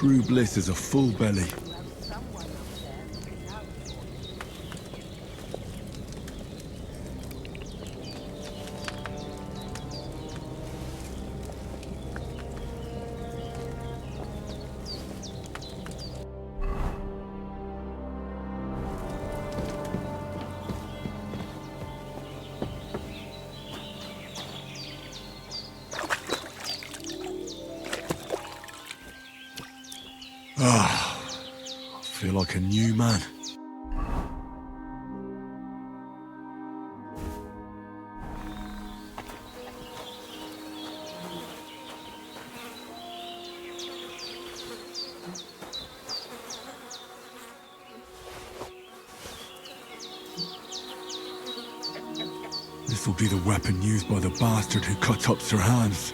True bliss is a full belly. Ah, I feel like a new man. This'll be the weapon used by the bastard who cut up Sir Hans.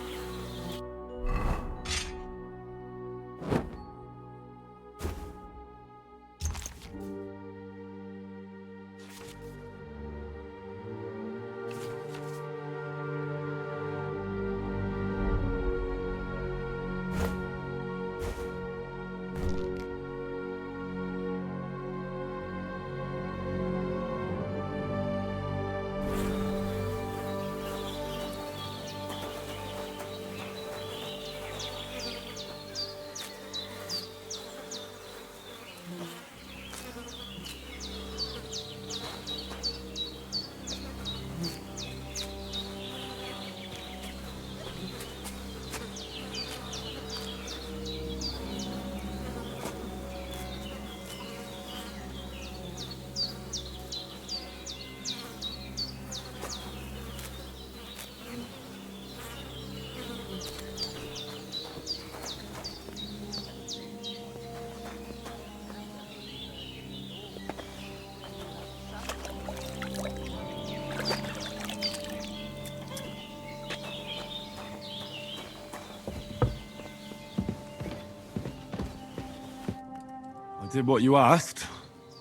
I did what you asked.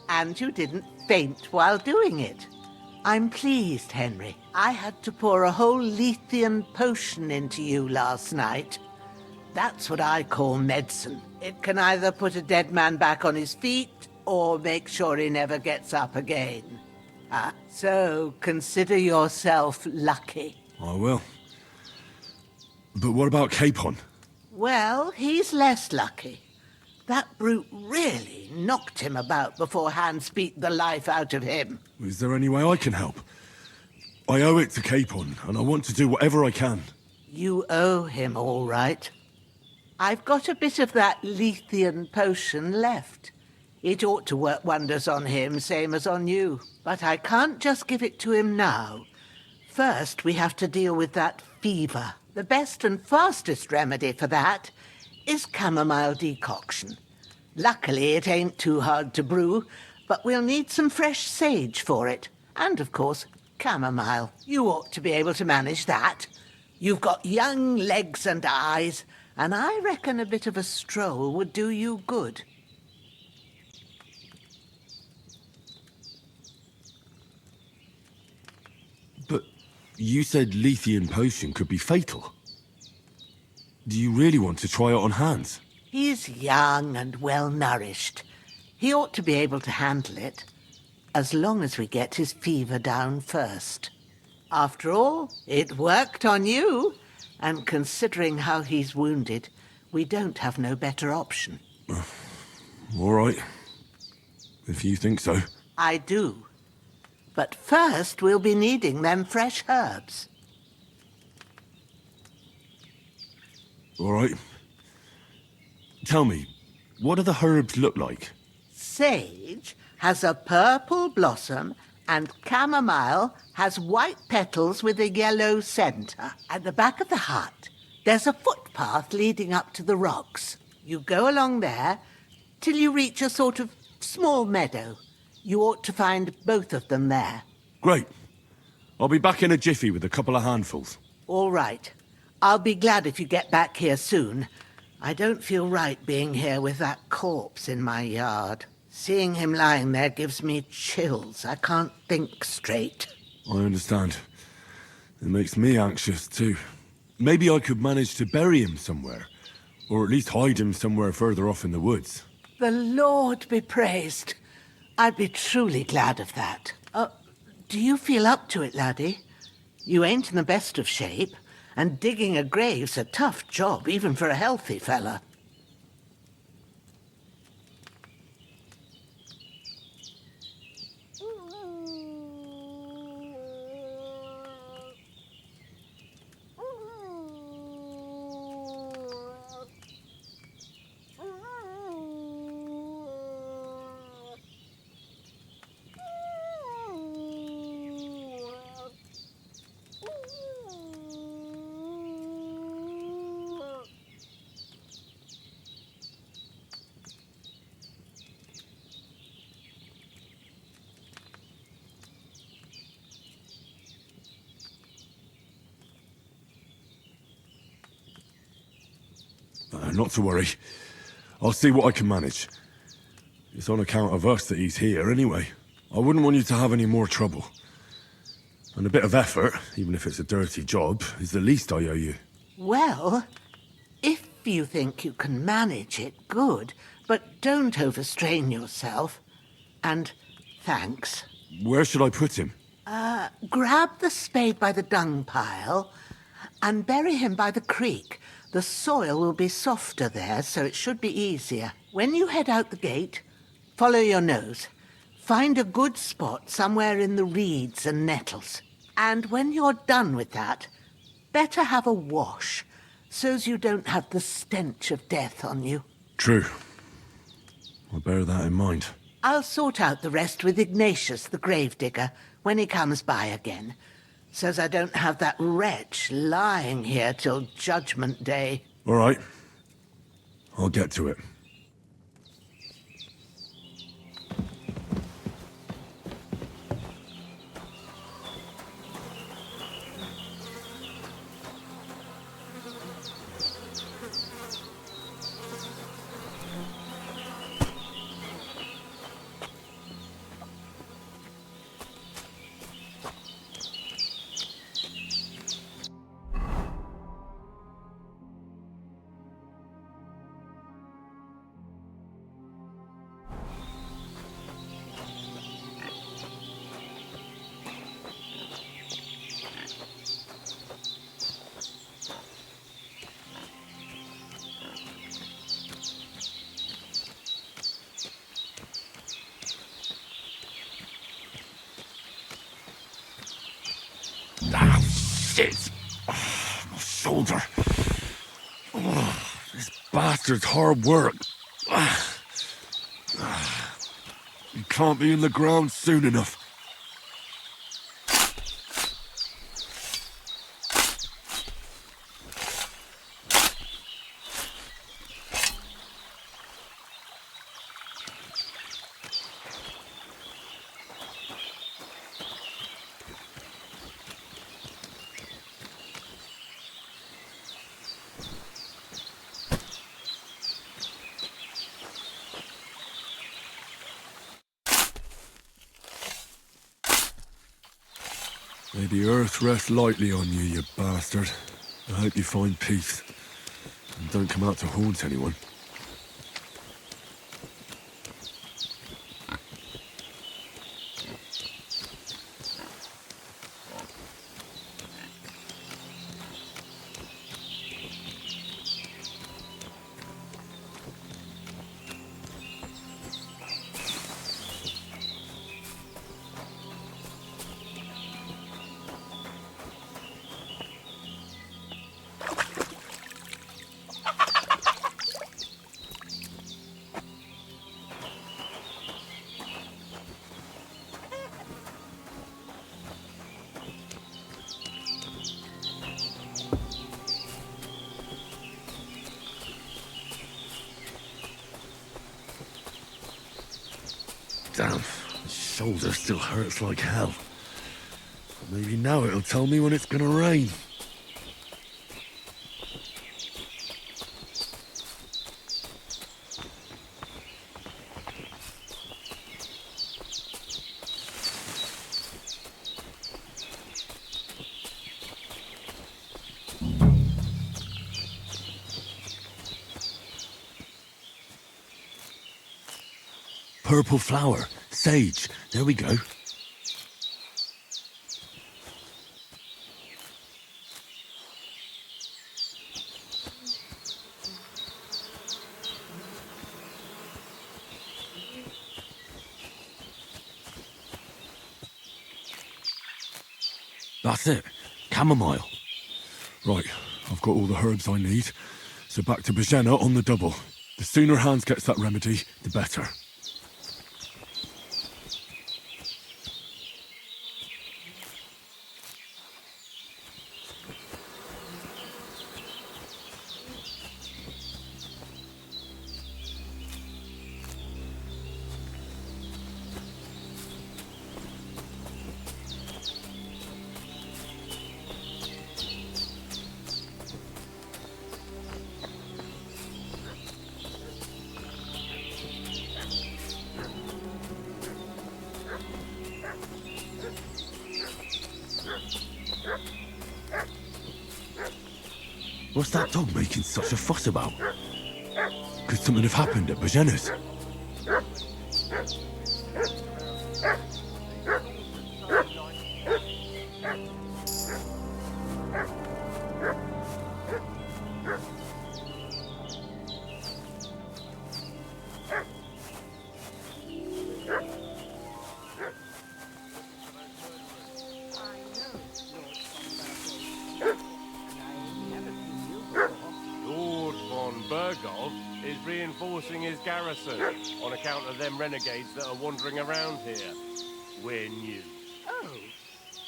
And you didn't faint while doing it. I'm pleased, Henry. I had to pour a whole Lethean potion into you last night. That's what I call medicine. It can either put a dead man back on his feet, or make sure he never gets up again. So consider yourself lucky. I will. But what about Capon? Well, he's less lucky. That brute really knocked him about before Hans beat the life out of him. Is there any way I can help? I owe it to Capon, and I want to do whatever I can. You owe him, all right. I've got a bit of that Lethean potion left. It ought to work wonders on him, same as on you. But I can't just give it to him now. First, we have to deal with that fever. The best and fastest remedy for that is chamomile decoction. Luckily, it ain't too hard to brew, but we'll need some fresh sage for it. And, of course, chamomile. You ought to be able to manage that. You've got young legs and eyes, and I reckon a bit of a stroll would do you good. But you said Lethean potion could be fatal. Do you really want to try it on Hans? He's young and well-nourished. He ought to be able to handle it, as long as we get his fever down first. After all, it worked on you, and considering how he's wounded, we don't have no better option. All right. If you think so. I do. But first, we'll be needing them fresh herbs. All right. Tell me, what do the herbs look like? Sage has a purple blossom, and chamomile has white petals with a yellow centre. At the back of the hut, there's a footpath leading up to the rocks. You go along there till you reach a sort of small meadow. You ought to find both of them there. Great. I'll be back in a jiffy with a couple of handfuls. All right. I'll be glad if you get back here soon. I don't feel right being here with that corpse in my yard. Seeing him lying there gives me chills. I can't think straight. I understand. It makes me anxious, too. Maybe I could manage to bury him somewhere. Or at least hide him somewhere further off in the woods. The Lord be praised. I'd be truly glad of that. Do you feel up to it, laddie? You ain't in the best of shape, and digging a grave's a tough job, even for a healthy fella. Not to worry. I'll see what I can manage. It's on account of us that he's here anyway. I wouldn't want you to have any more trouble. And a bit of effort, even if it's a dirty job, is the least I owe you. Well, if you think you can manage it, good. But don't overstrain yourself. And thanks. Where should I put him? Grab the spade by the dung pile and bury him by the creek. The soil will be softer there, so it should be easier. When you head out the gate, follow your nose. Find a good spot somewhere in the reeds and nettles. And when you're done with that, better have a wash, so's you don't have the stench of death on you. True. I'll bear that in mind. I'll sort out the rest with Ignatius, the gravedigger, when he comes by again, so's I don't have that wretch lying here till Judgment Day. All right. I'll get to it. Ah, shit! Oh, my shoulder. Oh, this bastard's hard work. He can't be in the ground soon enough. May the earth rest lightly on you, you bastard. I hope you find peace. And don't come out to haunt anyone. Damn, my shoulder still hurts like hell. Maybe now it'll tell me when it's gonna rain. Purple flower. Sage. There we go. That's it. Chamomile. Right, I've got all the herbs I need. So back to Bajena on the double. The sooner Hans gets that remedy, the better. What's that dog making such a fuss about? Could something have happened at Bajena's? Is reinforcing his garrison on account of them renegades that are wandering around here. We're new. Oh,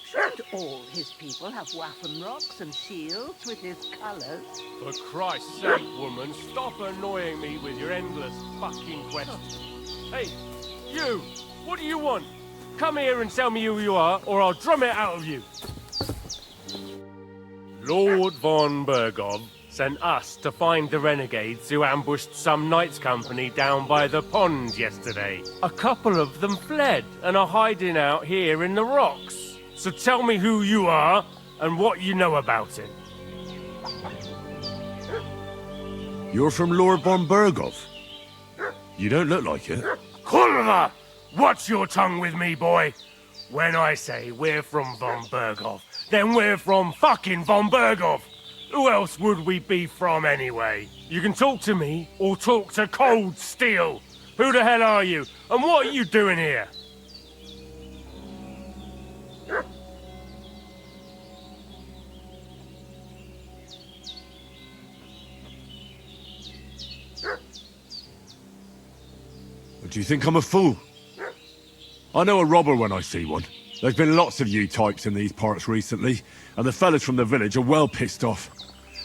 should all his people have waffen rocks and shields with his colours? For Christ's sake, woman, stop annoying me with your endless fucking questions. Hey, you! What do you want? Come here and tell me who you are, or I'll drum it out of you. Lord von Bergov sent us to find the renegades who ambushed some knights' company down by the pond yesterday. A couple of them fled and are hiding out here in the rocks. So tell me who you are and what you know about it. You're from Lord von Bergov. You don't look like it. Kulva! Watch your tongue with me, boy. When I say we're from von Bergov, then we're from fucking von Bergov. Who else would we be from anyway? You can talk to me or talk to cold steel. Who the hell are you? And what are you doing here? Do you think I'm a fool? I know a robber when I see one. There's been lots of you types in these parts recently, and the fellas from the village are well pissed off.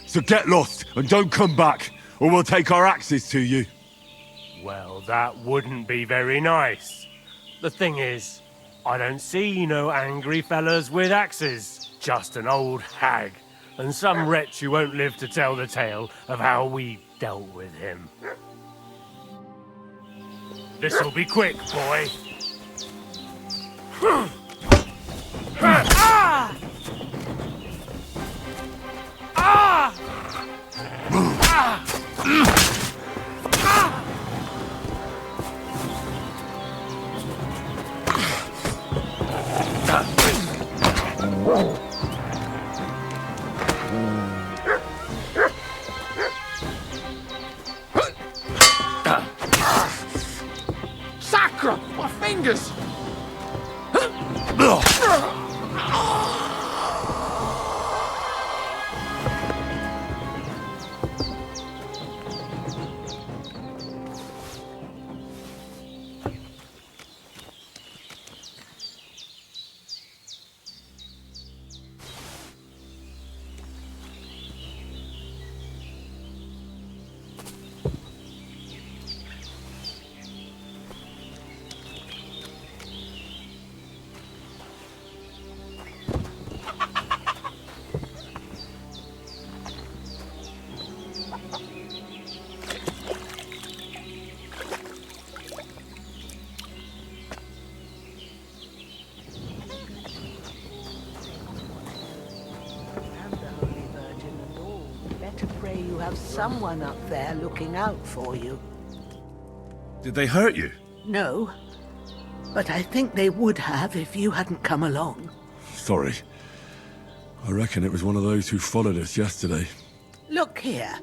So get lost and don't come back, or we'll take our axes to you. Well, that wouldn't be very nice. The thing is, I don't see no angry fellas with axes. Just an old hag, and some wretch who won't live to tell the tale of how we dealt with him. This'll be quick, boy. Ah! Ah! Sacre! My fingers! You have someone up there looking out for you. Did they hurt you? No. But I think they would have if you hadn't come along. Sorry. I reckon it was one of those who followed us yesterday. Look here.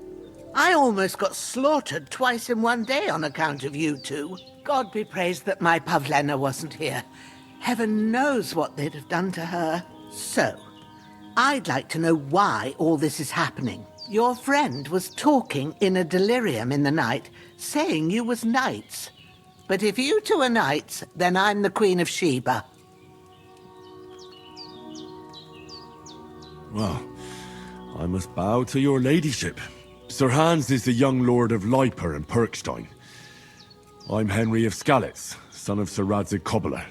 I almost got slaughtered twice in one day on account of you two. God be praised that my Pavlena wasn't here. Heaven knows what they'd have done to her. So, I'd like to know why all this is happening. Your friend was talking in a delirium in the night, saying you was knights. But if you two are knights, then I'm the Queen of Sheba. Well, I must bow to your ladyship. Sir Hans is the young lord of Leiper and Perkstein. I'm Henry of Skalitz, son of Sir Radzig Cobbler,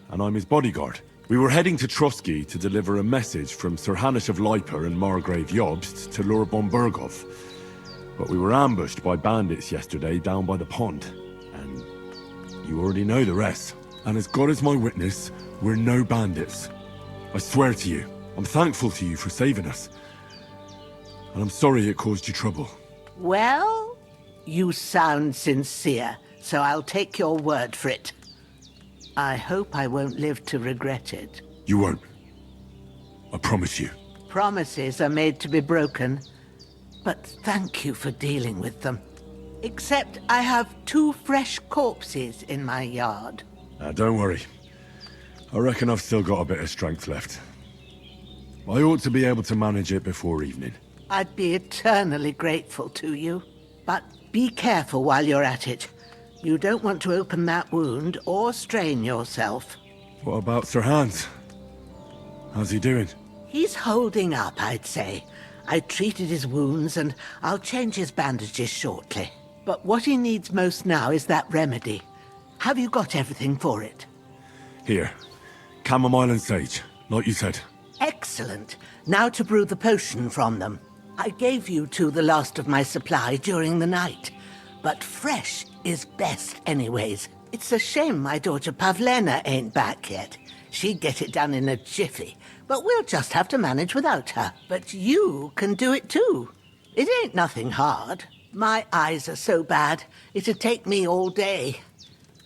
and I'm his bodyguard. We were heading to Trusky to deliver a message from Sir Hanish of Leiper and Margrave Jobst to Lord Bombergov. But we were ambushed by bandits yesterday down by the pond, and you already know the rest. And as God is my witness, we're no bandits. I swear to you, I'm thankful to you for saving us. And I'm sorry it caused you trouble. Well, you sound sincere, so I'll take your word for it. I hope I won't live to regret it. You won't. I promise you. Promises are made to be broken, but thank you for dealing with them. Except I have 2 fresh corpses in my yard. Now, don't worry. I reckon I've still got a bit of strength left. I ought to be able to manage it before evening. I'd be eternally grateful to you. But be careful while you're at it. You don't want to open that wound or strain yourself. What about Sir Hans? How's he doing? He's holding up, I'd say. I treated his wounds and I'll change his bandages shortly. But what he needs most now is that remedy. Have you got everything for it? Here. Chamomile and sage, like you said. Excellent. Now to brew the potion from them. I gave you two the last of my supply during the night. But fresh is best anyways. It's a shame my daughter Pavlena ain't back yet. She'd get it done in a jiffy. But we'll just have to manage without her. But you can do it too. It ain't nothing hard. My eyes are so bad, it'd take me all day.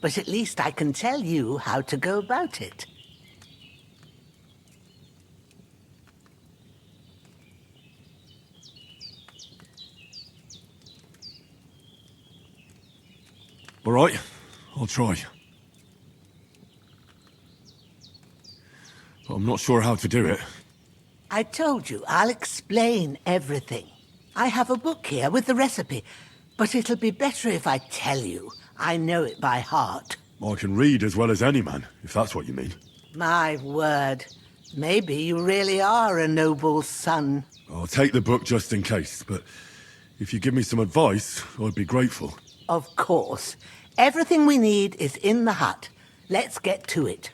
But at least I can tell you how to go about it. All right, I'll try. But I'm not sure how to do it. I told you, I'll explain everything. I have a book here with the recipe, but it'll be better if I tell you. I know it by heart. I can read as well as any man, if that's what you mean. My word. Maybe you really are a noble son. I'll take the book just in case, but if you give me some advice, I'd be grateful. Of course. Everything we need is in the hut. Let's get to it.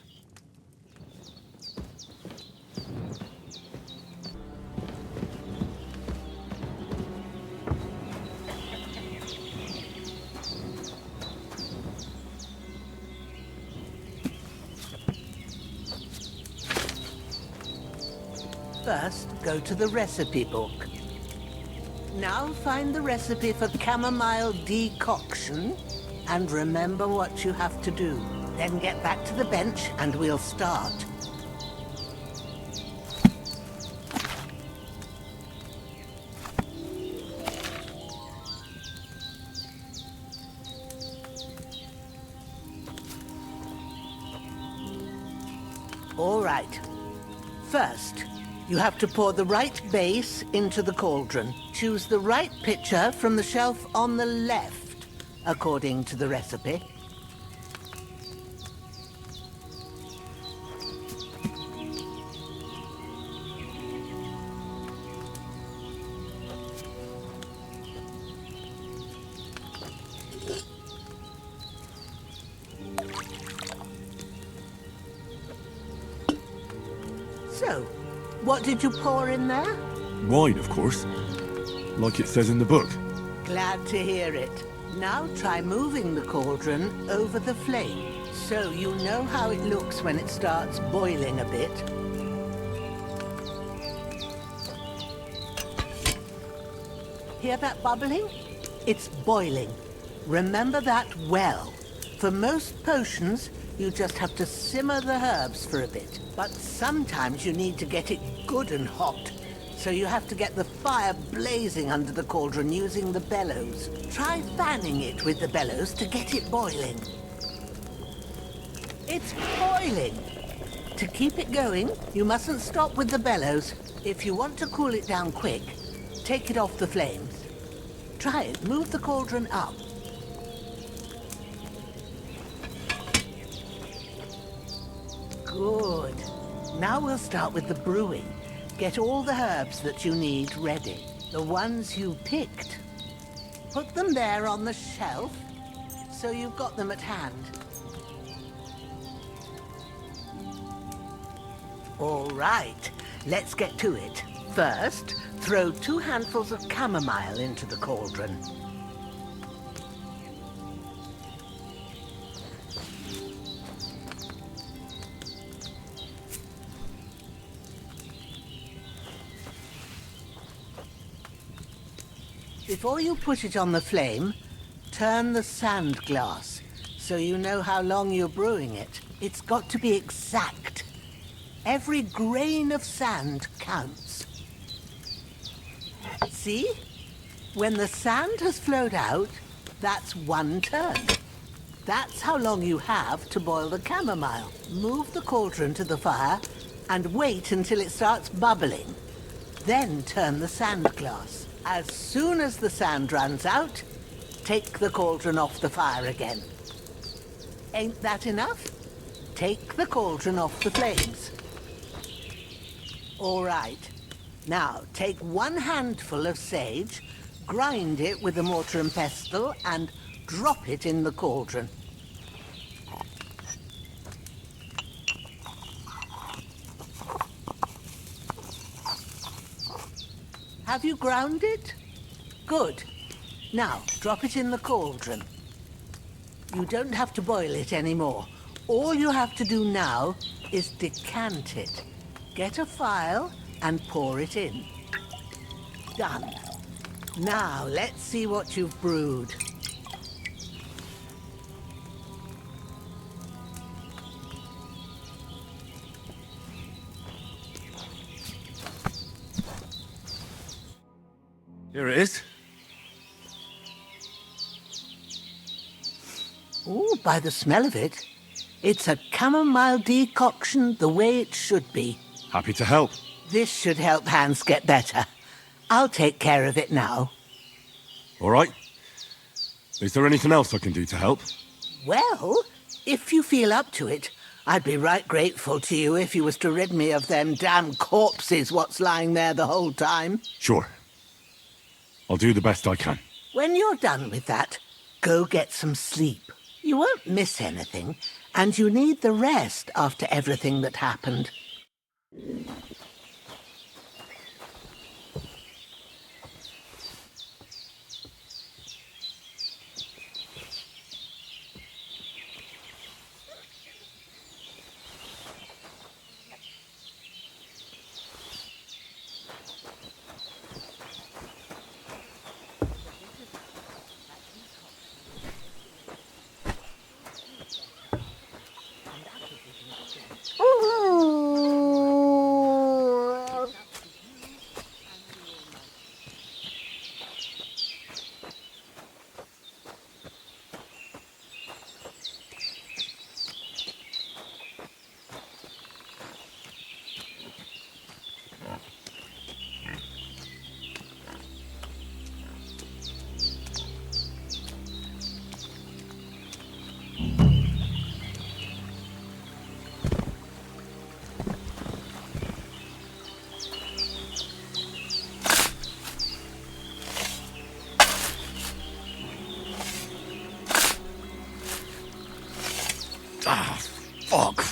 First, go to the recipe book. Now find the recipe for chamomile decoction and remember what you have to do. Then get back to the bench and we'll start. All right. First, you have to pour the right base into the cauldron. Choose the right pitcher from the shelf on the left, according to the recipe. So, what did you pour in there? Wine, of course. Like it says in the book. Glad to hear it. Now try moving the cauldron over the flame, so you know how it looks when it starts boiling a bit. Hear that bubbling? It's boiling. Remember that well. For most potions, you just have to simmer the herbs for a bit. But sometimes you need to get it good and hot. So you have to get the fire blazing under the cauldron using the bellows. Try fanning it with the bellows to get it boiling. It's boiling! To keep it going, you mustn't stop with the bellows. If you want to cool it down quick, take it off the flames. Try it. Move the cauldron up. Good. Now we'll start with the brewing. Get all the herbs that you need ready. The ones you picked. Put them there on the shelf, so you've got them at hand. All right, let's get to it. First, throw 2 handfuls of chamomile into the cauldron. Before you put it on the flame, turn the sand glass so you know how long you're brewing it. It's got to be exact. Every grain of sand counts. See? When the sand has flowed out, that's 1 turn. That's how long you have to boil the chamomile. Move the cauldron to the fire and wait until it starts bubbling. Then turn the sand glass. As soon as the sand runs out, take the cauldron off the fire again. Ain't that enough? Take the cauldron off the flames. All right. Now, take 1 handful of sage, grind it with a mortar and pestle, and drop it in the cauldron. Have you ground it? Good. Now, drop it in the cauldron. You don't have to boil it anymore. All you have to do now is decant it. Get a phial and pour it in. Done. Now, let's see what you've brewed. Here it is. Oh, by the smell of it, it's a chamomile decoction the way it should be. Happy to help. This should help Hans get better. I'll take care of it now. All right. Is there anything else I can do to help? Well, if you feel up to it, I'd be right grateful to you if you was to rid me of them damn corpses what's lying there the whole time. Sure. I'll do the best I can. When you're done with that, go get some sleep. You won't miss anything, and you need the rest after everything that happened. Ah, fuck.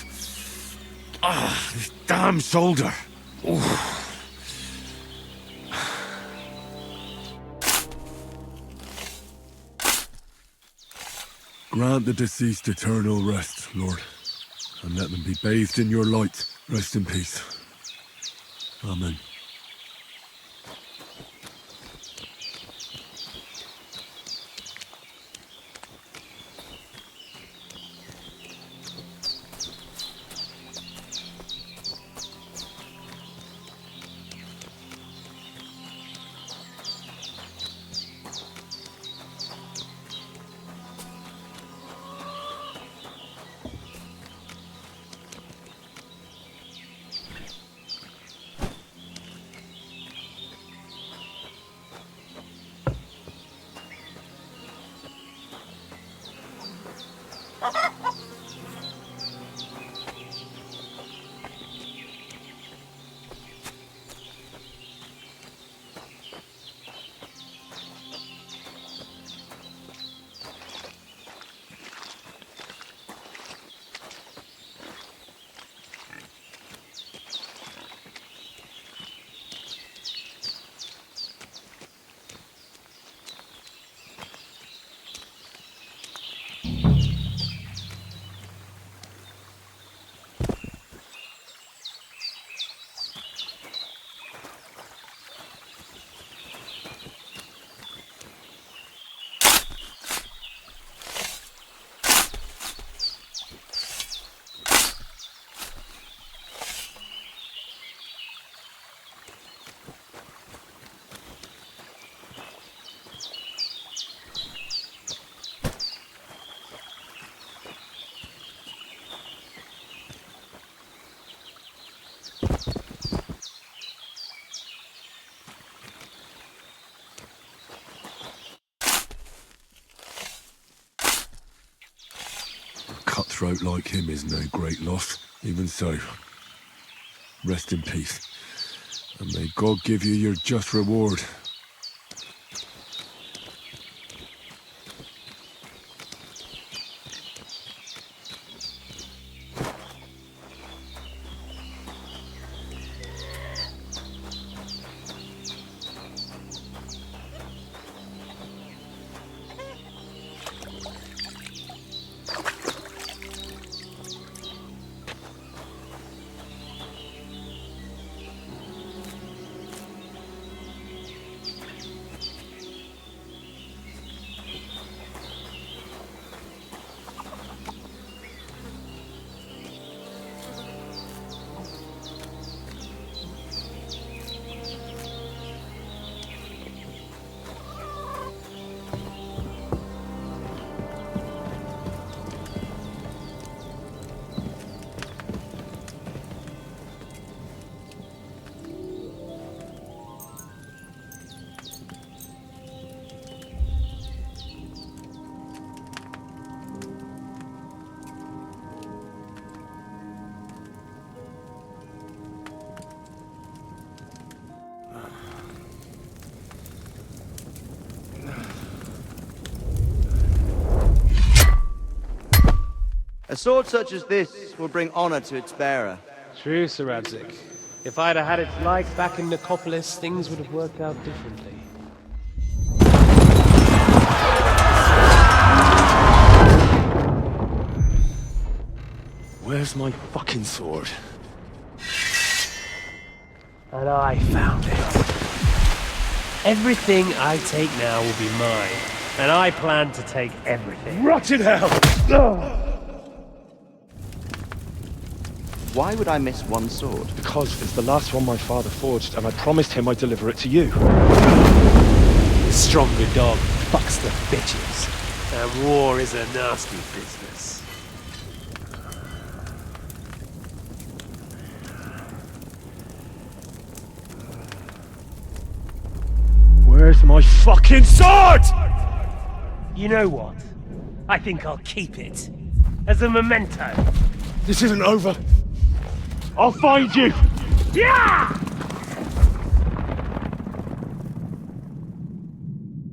Ah, this damn shoulder. Oof. Grant the deceased eternal rest, Lord, and let them be bathed in your light. Rest in peace. Amen. cutthroat like him is no great loss. Even so, rest in peace. And may God give you your just reward. A sword such as this will bring honor to its bearer. True, Sir Radzik. If I'd have had its like back in Nicopolis, things would have worked out differently. Where's my fucking sword? And I found it. Everything I take now will be mine, and I plan to take everything. Rot in hell! Why would I miss one sword? Because it's the last one my father forged, and I promised him I'd deliver it to you. The stronger dog fucks the bitches, and war is a nasty business. Where's my fucking sword? You know what? I think I'll keep it. As a memento. This isn't over. I'll find you! Yeah!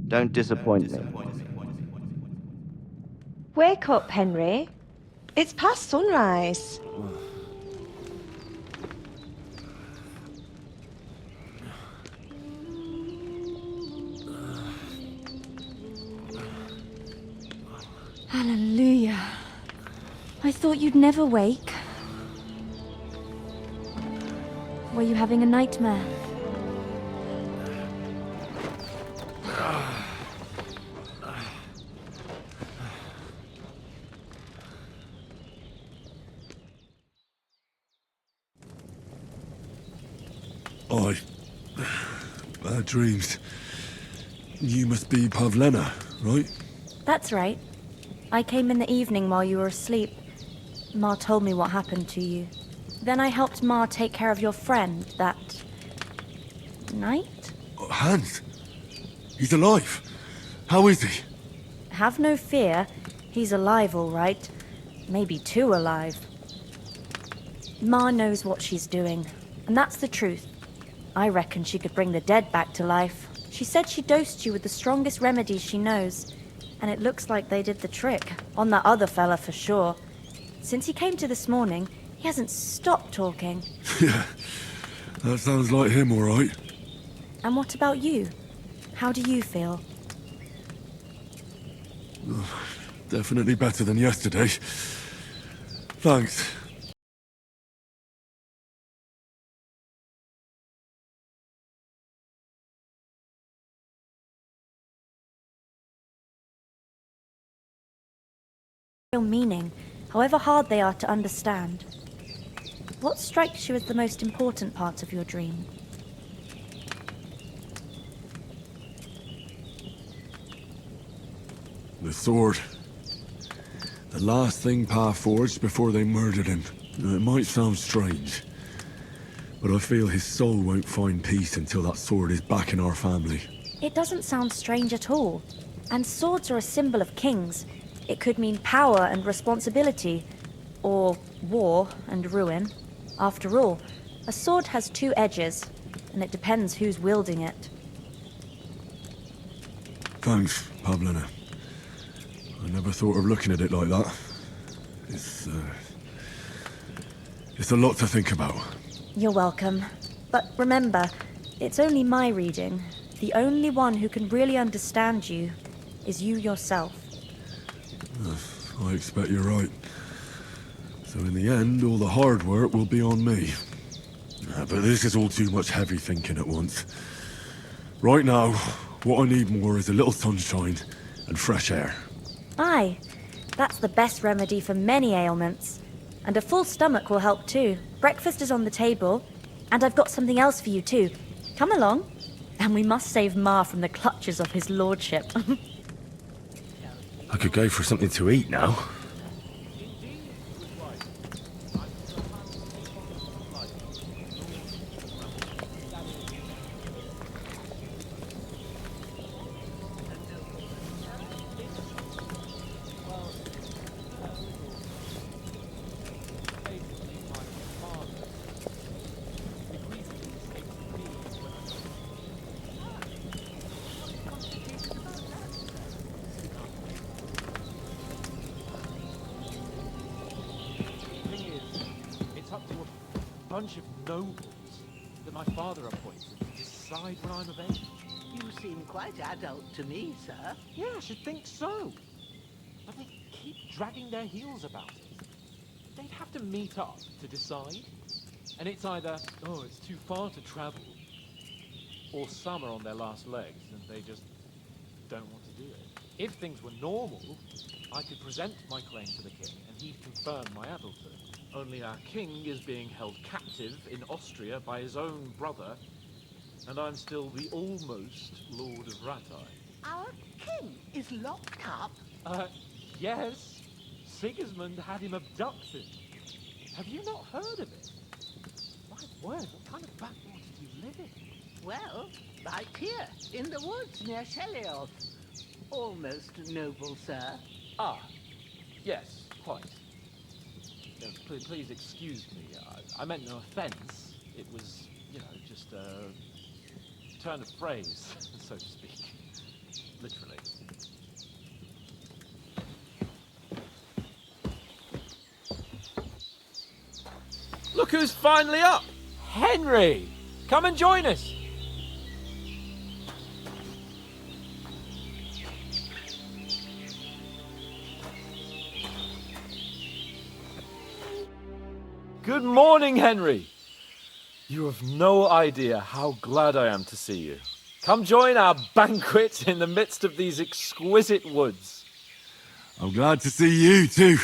Don't disappoint me. Wake up, Henry. It's past sunrise. Hallelujah. I thought you'd never wake. Were you having a nightmare? Bad dreams. You must be Pavlena, right? That's right. I came in the evening while you were asleep. Ma told me what happened to you. Then I helped Ma take care of your friend that night? Hans? He's alive. How is he? Have no fear. He's alive, all right. Maybe too alive. Ma knows what she's doing, and that's the truth. I reckon she could bring the dead back to life. She said she dosed you with the strongest remedies she knows, and it looks like they did the trick. On that other fella for sure. Since he came to this morning, he hasn't stopped talking. Yeah, that sounds like him, all right. And what about you? How do you feel? Definitely better than yesterday. Thanks. Real meaning, however hard they are to understand. What strikes you as the most important part of your dream? The sword. The last thing Pa forged before they murdered him. It might sound strange, but I feel his soul won't find peace until that sword is back in our family. It doesn't sound strange at all. And swords are a symbol of kings. It could mean power and responsibility, Or war and ruin. After all, a sword has two edges, and it depends who's wielding it. Thanks, Pavlina. I never thought of looking at it like that. It's a lot to think about. You're welcome. But remember, it's only my reading. The only one who can really understand you is you yourself. I expect you're right. So in the end, all the hard work will be on me. But this is all too much heavy thinking at once. Right now, what I need more is a little sunshine and fresh air. Aye, that's the best remedy for many ailments. And a full stomach will help too. Breakfast is on the table, and I've got something else for you too. Come along, and we must save Ma from the clutches of his lordship. I could go for something to eat now. Bunch of nobles that my father appointed to decide when I'm of age. You seem quite adult to me, sir. Yeah, I should think so. But they keep dragging their heels about it. They'd have to meet up to decide. And it's either, oh, it's too far to travel, or some are on their last legs and they just don't want to do it. If things were normal, I could present my claim to the king and he'd confirm my adulthood. Only our king is being held captive in Austria by his own brother, and I'm still the almost Lord of Ratai. Our king is locked up? Yes. Sigismund had him abducted. Have you not heard of it? My word, what kind of backwater do you live in? Well, right here, in the woods near Sheliov. Almost noble, sir. Ah, yes, quite. No, please excuse me. I meant no offense. It was, just a turn of phrase, so to speak. Literally. Look who's finally up! Henry! Come and join us! Good morning, Henry. You have no idea how glad I am to see you. Come join our banquet in the midst of these exquisite woods. I'm glad to see you too.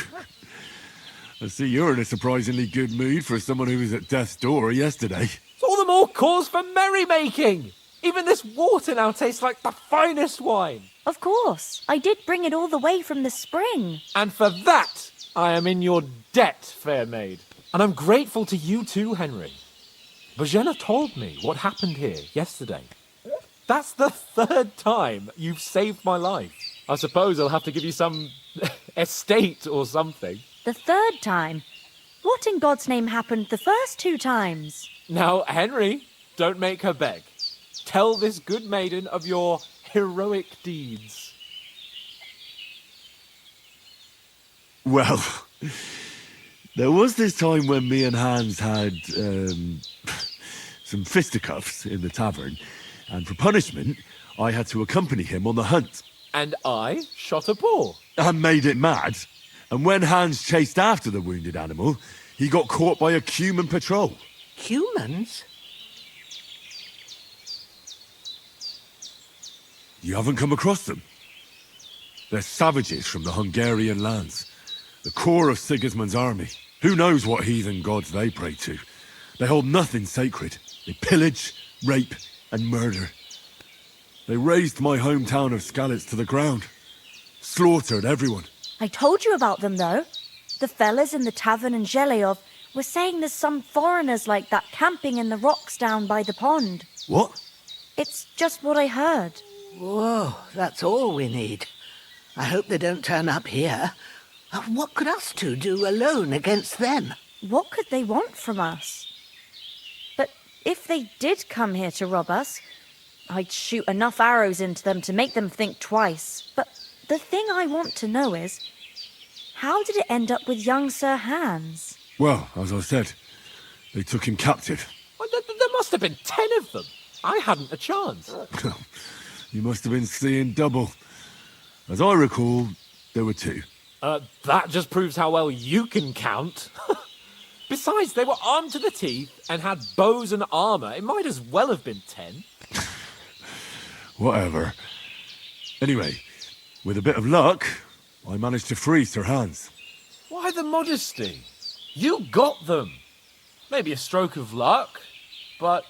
I see you're in a surprisingly good mood for someone who was at death's door yesterday. It's all the more cause for merrymaking. Even this water now tastes like the finest wine. Of course, I did bring it all the way from the spring. And for that, I am in your debt, fair maid. And I'm grateful to you too, Henry. Bojena told me what happened here yesterday. That's the third time you've saved my life. I suppose I'll have to give you some estate or something. The third time? What in God's name happened the first two times? Now, Henry, don't make her beg. Tell this good maiden of your heroic deeds. Well, there was this time when me and Hans had some fisticuffs in the tavern, and for punishment, I had to accompany him on the hunt. And I shot a boar. And made it mad. And when Hans chased after the wounded animal, he got caught by a Cuman patrol. Humans? You haven't come across them? They're savages from the Hungarian lands. The core of Sigismund's army. Who knows what heathen gods they pray to? They hold nothing sacred. They pillage, rape, and murder. They razed my hometown of Skalitz to the ground. Slaughtered everyone. I told you about them, though. The fellas in the tavern in Zhelyov were saying there's some foreigners like that camping in the rocks down by the pond. What? It's just what I heard. Whoa, that's all we need. I hope they don't turn up here. What could us two do alone against them? What could they want from us? But if they did come here to rob us, I'd shoot enough arrows into them to make them think twice. But the thing I want to know is, how did it end up with young Sir Hans? Well, as I said, they took him captive. Well, there must have been 10 of them. I hadn't a chance. You must have been seeing double. As I recall, there were 2. That just proves how well you can count. Besides, they were armed to the teeth and had bows and armour. It might as well have been 10. Whatever. Anyway, with a bit of luck, I managed to free Sir Hans. Why the modesty? You got them. Maybe a stroke of luck, but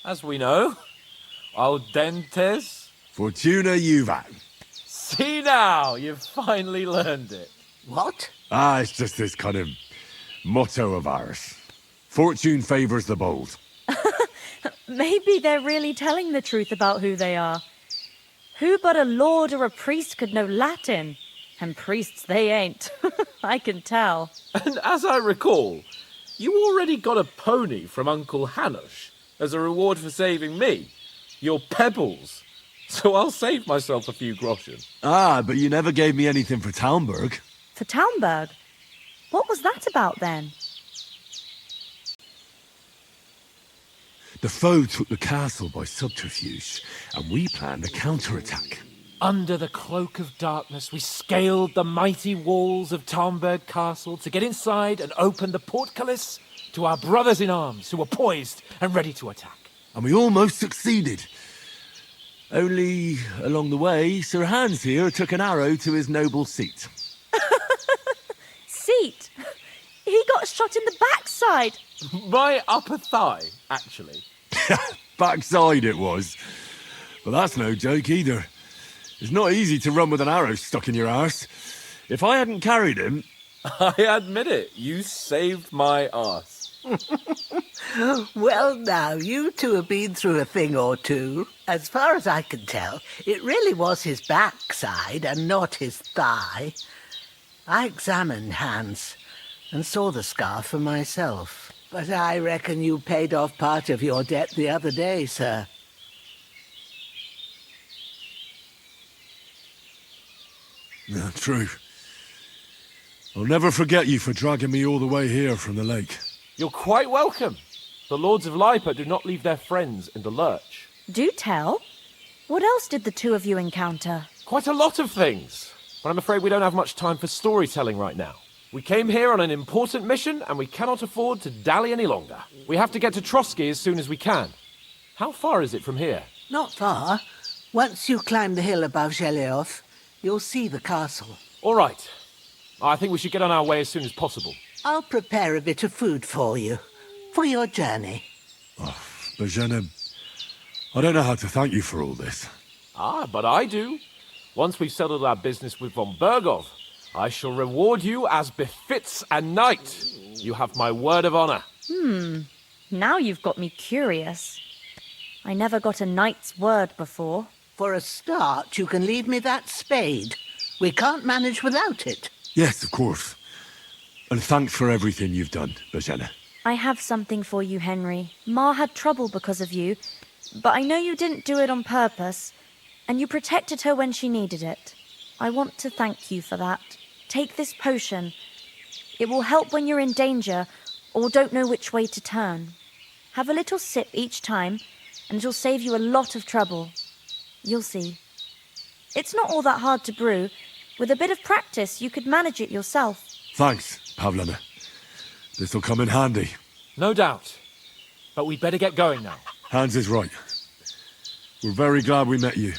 as we know, audentes. Fortuna juvat. See now, you've finally learned it. What? It's just this kind of motto of ours. Fortune favours the bold. Maybe they're really telling the truth about who they are. Who but a lord or a priest could know Latin? And priests they ain't. I can tell. And as I recall, you already got a pony from Uncle Hanush as a reward for saving me. Your pebbles. So I'll save myself a few groschen. But you never gave me anything for Talmberg. For Talmberg? What was that about then? The foe took the castle by subterfuge, and we planned a counterattack. Under the cloak of darkness, we scaled the mighty walls of Talmberg Castle to get inside and open the portcullis to our brothers in arms who were poised and ready to attack. And we almost succeeded. Only, along the way, Sir Hans here took an arrow to his noble seat. Seat? He got shot in the backside. My upper thigh, actually. Backside it was. But that's no joke either. It's not easy to run with an arrow stuck in your arse. If I hadn't carried him... I admit it, you saved my arse. Well, now, you two have been through a thing or two. As far as I can tell, it really was his backside and not his thigh. I examined Hans and saw the scar for myself. But I reckon you paid off part of your debt the other day, sir. Yeah, true. I'll never forget you for dragging me all the way here from the lake. You're quite welcome. The Lords of Lipa do not leave their friends in the lurch. Do tell. What else did the two of you encounter? Quite a lot of things. But I'm afraid we don't have much time for storytelling right now. We came here on an important mission, and we cannot afford to dally any longer. We have to get to Trotsky as soon as we can. How far is it from here? Not far. Once you climb the hill above Zheleov, you'll see the castle. All right. I think we should get on our way as soon as possible. I'll prepare a bit of food for you, for your journey. Bozhena, I don't know how to thank you for all this. But I do. Once we've settled our business with von Bergov, I shall reward you as befits a knight. You have my word of honor. Now you've got me curious. I never got a knight's word before. For a start, you can leave me that spade. We can't manage without it. Yes, of course. And thanks for everything you've done, Bozhena. I have something for you, Henry. Ma had trouble because of you, but I know you didn't do it on purpose, and you protected her when she needed it. I want to thank you for that. Take this potion. It will help when you're in danger or don't know which way to turn. Have a little sip each time, and it'll save you a lot of trouble. You'll see. It's not all that hard to brew. With a bit of practice, you could manage it yourself. Thanks, Pavlena. This'll come in handy. No doubt. But we'd better get going now. Hans is right. We're very glad we met you.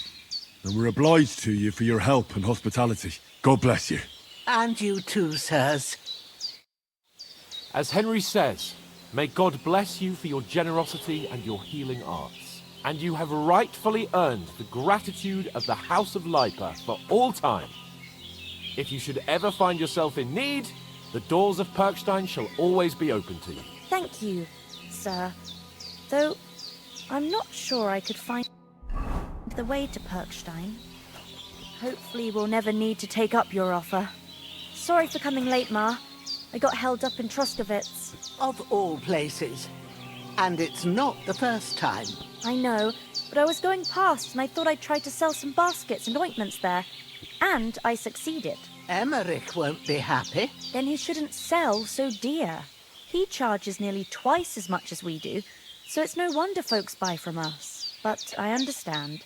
And we're obliged to you for your help and hospitality. God bless you. And you too, sirs. As Henry says, may God bless you for your generosity and your healing arts. And you have rightfully earned the gratitude of the House of Lipa for all time. If you should ever find yourself in need, the doors of Perkstein shall always be open to you. Thank you, sir. Though, I'm not sure I could find the way to Perkstein. Hopefully we'll never need to take up your offer. Sorry for coming late, Ma. I got held up in Troskovitz. Of all places. And it's not the first time. I know, but I was going past and I thought I'd try to sell some baskets and ointments there. And I succeeded. Emmerich won't be happy. Then he shouldn't sell so dear. He charges nearly twice as much as we do, so it's no wonder folks buy from us. But I understand.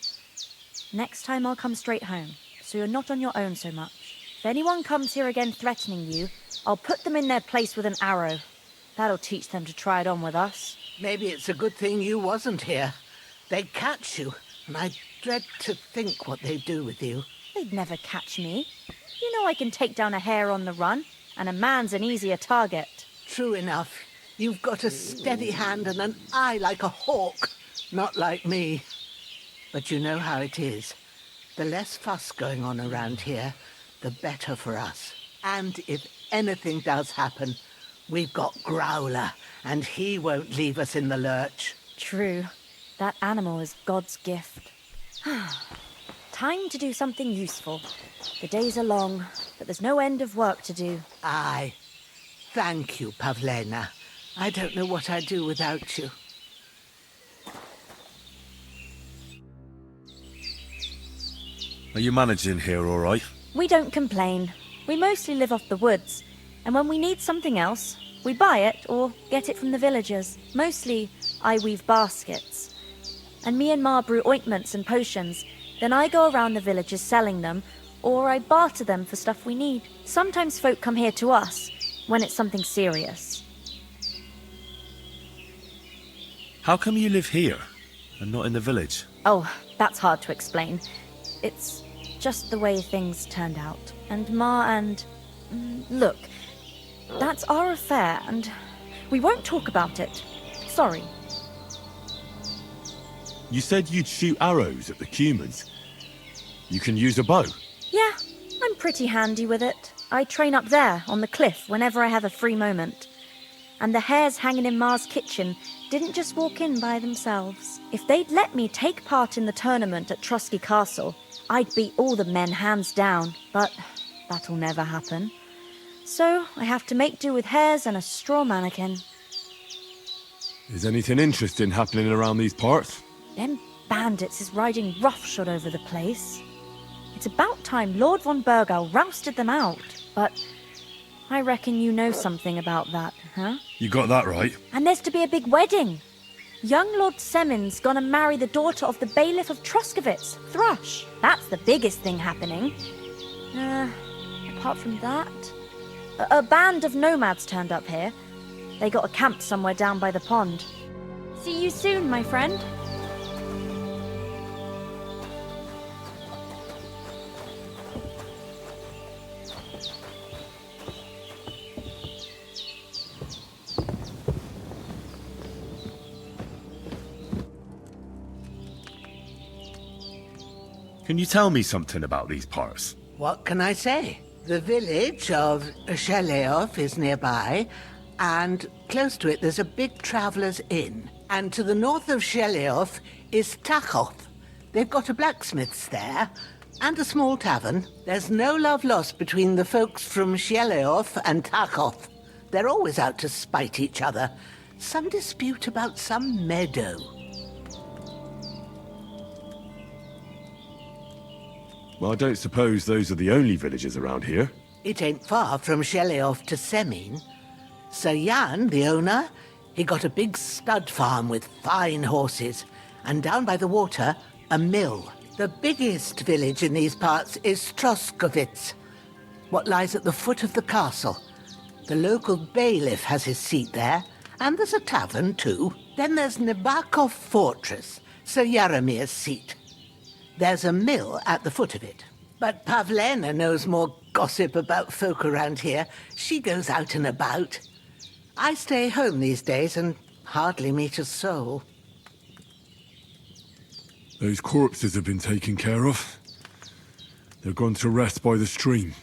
Next time I'll come straight home, so you're not on your own so much. If anyone comes here again threatening you, I'll put them in their place with an arrow. That'll teach them to try it on with us. Maybe it's a good thing you wasn't here. They'd catch you, and I dread to think what they'd do with you. They'd never catch me. You know I can take down a hare on the run, and a man's an easier target. True enough. You've got a steady hand and an eye like a hawk. Not like me. But you know how it is. The less fuss going on around here, the better for us. And if anything does happen, we've got Growler, and he won't leave us in the lurch. True. That animal is God's gift. Time to do something useful. The days are long, but there's no end of work to do. Aye. Thank you, Pavlena. I don't know what I'd do without you. Are you managing here all right? We don't complain. We mostly live off the woods, and when we need something else, we buy it or get it from the villagers. Mostly, I weave baskets. And me and Ma brew ointments and potions. Then I go around the villages selling them, or I barter them for stuff we need. Sometimes folk come here to us, when it's something serious. How come you live here and not in the village? Oh, that's hard to explain. It's just the way things turned out. And Ma and... Look, that's our affair, and we won't talk about it. Sorry. You said you'd shoot arrows at the humans. You can use a bow. Yeah, I'm pretty handy with it. I train up there, on the cliff, whenever I have a free moment. And the hares hanging in Ma's kitchen didn't just walk in by themselves. If they'd let me take part in the tournament at Trusky Castle, I'd beat all the men hands down, but that'll never happen. So I have to make do with hares and a straw mannequin. Is anything interesting happening around these parts? Them bandits is riding roughshod over the place. It's about time Lord von Burgau rousted them out, but I reckon you know something about that, huh? You got that right. And there's to be a big wedding. Young Lord Semin's gonna marry the daughter of the bailiff of Troskovitz, Thrush. That's the biggest thing happening. Apart from that, a band of nomads turned up here. They got a camp somewhere down by the pond. See you soon, my friend. Can you tell me something about these parts? What can I say? The village of Sheleov is nearby, and close to it there's a big traveller's inn. And to the north of Sheleov is Tachov. They've got a blacksmith's there, and a small tavern. There's no love lost between the folks from Sheleov and Tachov. They're always out to spite each other. Some dispute about some meadow. Well, I don't suppose those are the only villages around here. It ain't far from Sheleov to Semin. Sir Jan, the owner, he got a big stud farm with fine horses, and down by the water, a mill. The biggest village in these parts is Troskovitz, what lies at the foot of the castle. The local bailiff has his seat there, and there's a tavern too. Then there's Nebakov Fortress, Sir Yaromir's seat. There's a mill at the foot of it. But Pavlena knows more gossip about folk around here. She goes out and about. I stay home these days and hardly meet a soul. Those corpses have been taken care of. They're gone to rest by the stream.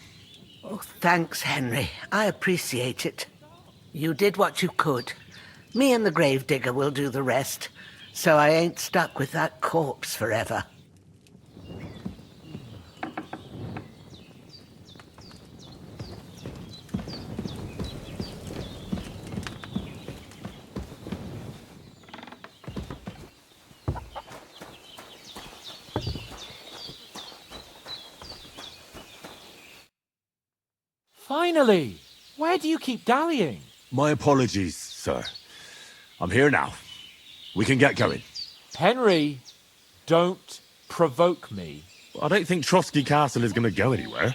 Oh, thanks, Henry. I appreciate it. You did what you could. Me and the gravedigger will do the rest, so I ain't stuck with that corpse forever. Finally! Where do you keep dallying? My apologies, sir. I'm here now. We can get going. Henry, don't provoke me. I don't think Trotsky Castle is going to go anywhere.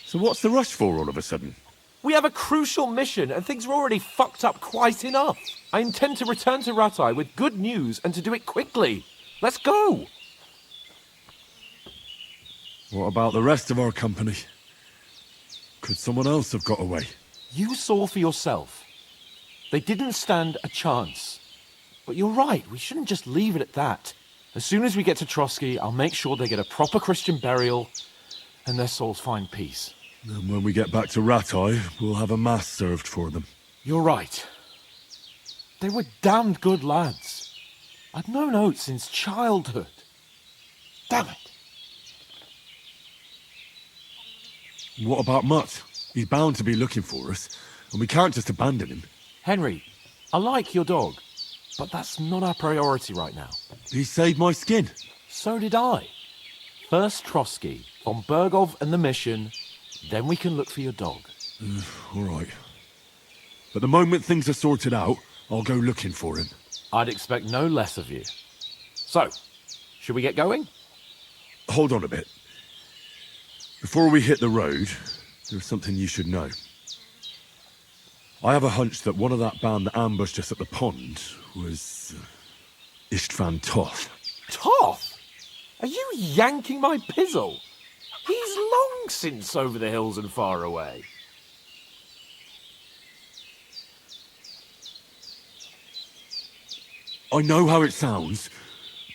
So what's the rush for all of a sudden? We have a crucial mission, and things are already fucked up quite enough. I intend to return to Rattay with good news, and to do it quickly. Let's go! What about the rest of our company? Could someone else have got away? You saw for yourself. They didn't stand a chance. But you're right, we shouldn't just leave it at that. As soon as we get to Trotsky, I'll make sure they get a proper Christian burial, and their souls find peace. And when we get back to Rattay, we'll have a mass served for them. You're right. They were damned good lads. I'd known Oates since childhood. Damn it. What about Mutt? He's bound to be looking for us, and we can't just abandon him. Henry, I like your dog, but that's not our priority right now. He saved my skin. So did I. First Trotsky, von Bergov and the mission, then we can look for your dog. All right. But the moment things are sorted out, I'll go looking for him. I'd expect no less of you. So, should we get going? Hold on a bit. Before we hit the road, there's something you should know. I have a hunch that one of that band that ambushed us at the pond was Istvan Toth. Toth? Are you yanking my pizzle? He's long since over the hills and far away. I know how it sounds,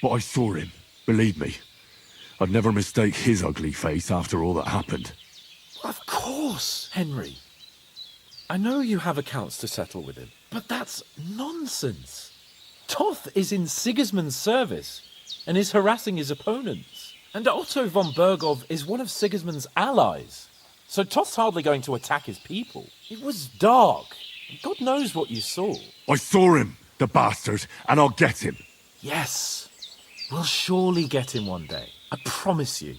but I saw him. Believe me. I'd never mistake his ugly face after all that happened. Of course, Henry. I know you have accounts to settle with him, but that's nonsense. Toth is in Sigismund's service and is harassing his opponents. And Otto von Bergov is one of Sigismund's allies. So Toth's hardly going to attack his people. It was dark. God knows what you saw. I saw him, the bastard, and I'll get him. Yes. We'll surely get him one day. I promise you.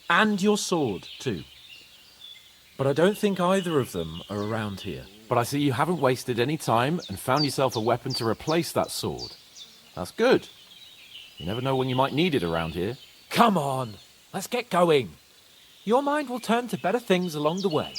And your sword, too. But I don't think either of them are around here. But I see you haven't wasted any time and found yourself a weapon to replace that sword. That's good. You never know when you might need it around here. Come on, let's get going. Your mind will turn to better things along the way.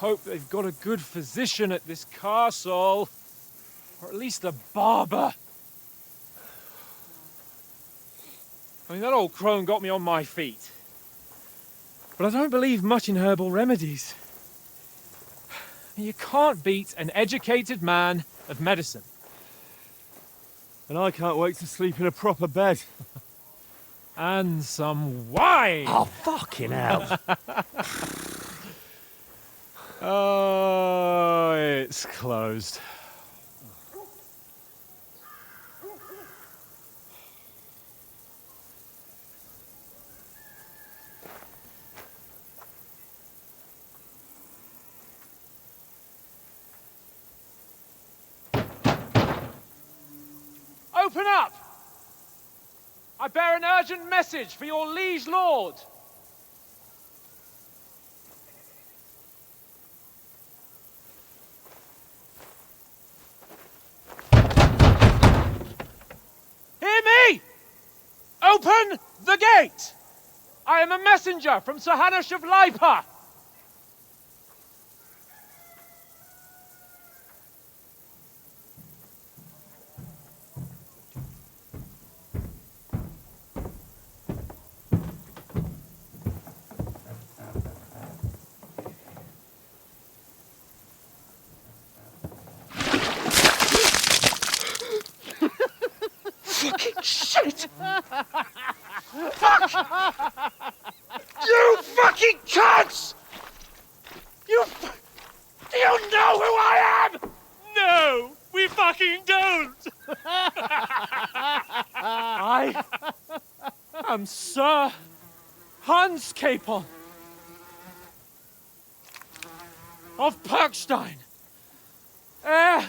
hope they've got a good physician at this castle. Or at least a barber. I mean, that old crone got me on my feet. But I don't believe much in herbal remedies. You can't beat an educated man of medicine. And I can't wait to sleep in a proper bed. And some wine! Oh, fucking hell. Oh, it's closed. Open up! I bear an urgent message for your liege lord. Hear me! Open the gate! I am a messenger from Sir Hanush of Lipa. Shit! Fuck! You fucking cunts! Do you know who I am? No, we fucking don't! I am Sir Hans Capon of Perkstein, heir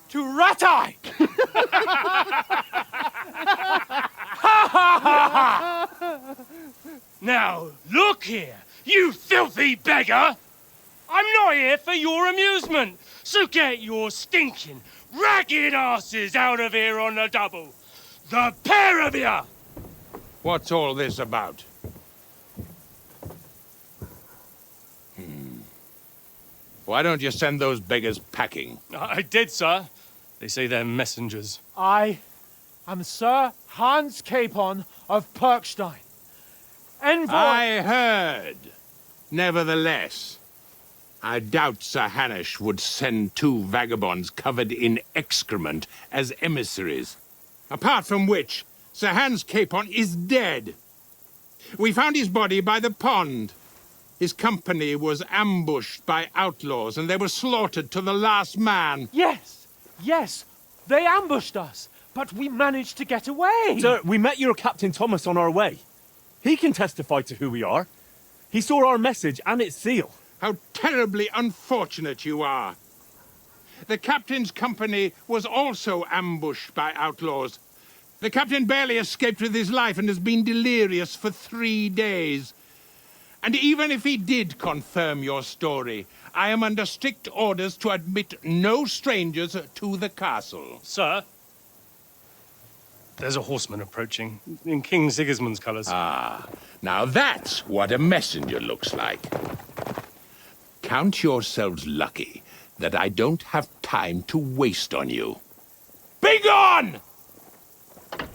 to Ratai! Now, look here, you filthy beggar! I'm not here for your amusement, so get your stinking, ragged asses out of here on the double! The pair of you! What's all this about? Why don't you send those beggars packing? I did, sir. They say they're messengers. I am Sir Hans Capon of Perkstein. Envoy... I heard. Nevertheless, I doubt Sir Hanush would send two vagabonds covered in excrement as emissaries. Apart from which, Sir Hans Capon is dead. We found his body by the pond. His company was ambushed by outlaws, and they were slaughtered to the last man. Yes, yes, they ambushed us, but we managed to get away. Sir, we met your Captain Thomas on our way. He can testify to who we are. He saw our message and its seal. How terribly unfortunate you are. The captain's company was also ambushed by outlaws. The captain barely escaped with his life and has been delirious for 3 days. And even if he did confirm your story, I am under strict orders to admit no strangers to the castle. Sir, there's a horseman approaching in King Sigismund's colours. Ah, now that's what a messenger looks like. Count yourselves lucky that I don't have time to waste on you. Be gone! I'm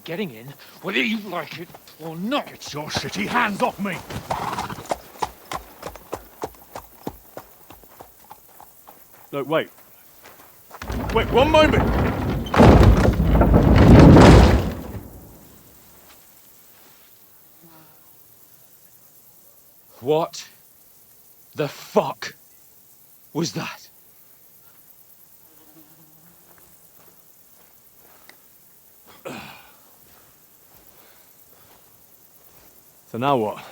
getting in, whether you like it or not. Get your shitty hands off me! Look, wait. Wait, one moment! What the fuck was that? So now what?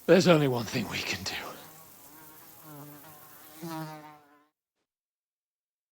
There's only one thing we can do.